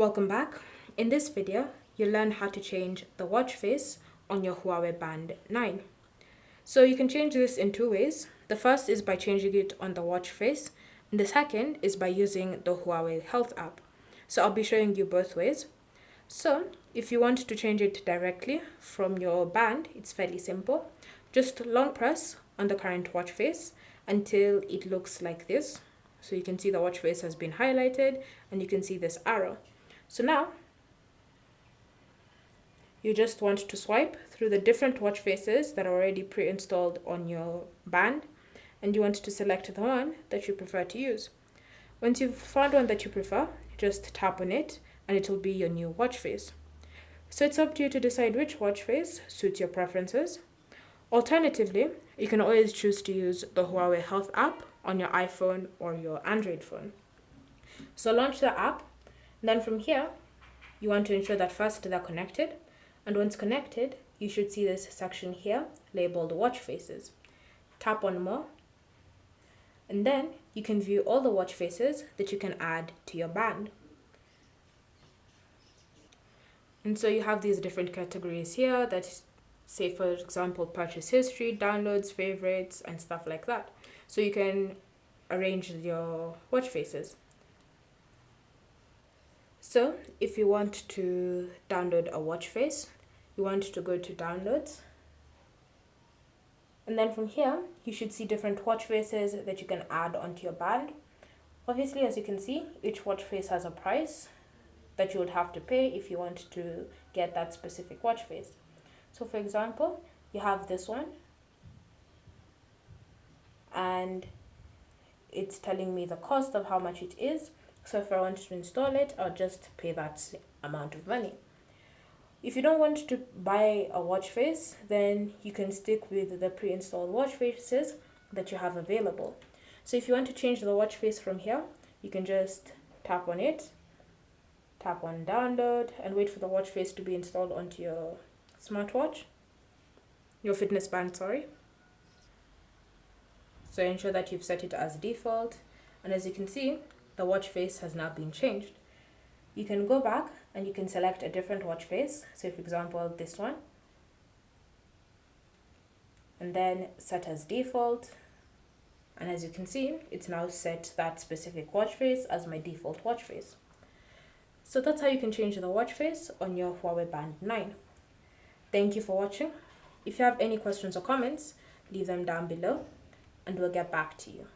Welcome back. In this video, you'll learn how to change the watch face on your Huawei Band 9. So you can change this in two ways. The first is by changing it on the watch face, and the second is by using the Huawei Health app. So I'll be showing you both ways. So if you want to change it directly from your band, it's fairly simple. Just long press on the current watch face until it looks like this. So you can see the watch face has been highlighted and you can see this arrow. So now you just want to swipe through the different watch faces that are already pre-installed on your band, and you want to select the one that you prefer to use. Once you've found one that you prefer, just tap on it and it will be your new watch face. So it's up to you to decide which watch face suits your preferences. Alternatively, you can always choose to use the Huawei Health app on your iPhone or your Android phone. So launch the app. Then from here, you want to ensure that first they're connected. And once connected, you should see this section here labeled watch faces. Tap on more. And then you can view all the watch faces that you can add to your band. And so you have these different categories here that say, for example, purchase history, downloads, favorites, and stuff like that. So you can arrange your watch faces. So if you want to download a watch face, you want to go to downloads. And then from here, you should see different watch faces that you can add onto your band. Obviously, as you can see, each watch face has a price that you would have to pay if you want to get that specific watch face. So for example, you have this one and it's telling me the cost of how much it is. So if I want to install it, I'll just pay that amount of money. If you don't want to buy a watch face, then you can stick with the pre-installed watch faces that you have available. So if you want to change the watch face from here, you can just tap on it, tap on download, and wait for the watch face to be installed onto your smartwatch, your fitness band, sorry. So ensure that you've set it as default. And as you can see, the watch face has now been changed. You can go back and you can select a different watch face. So for example, this one. And then set as default. And as you can see, it's now set that specific watch face as my default watch face. So that's how you can change the watch face on your Huawei Band 9. Thank you for watching. If you have any questions or comments, leave them down below and we'll get back to you.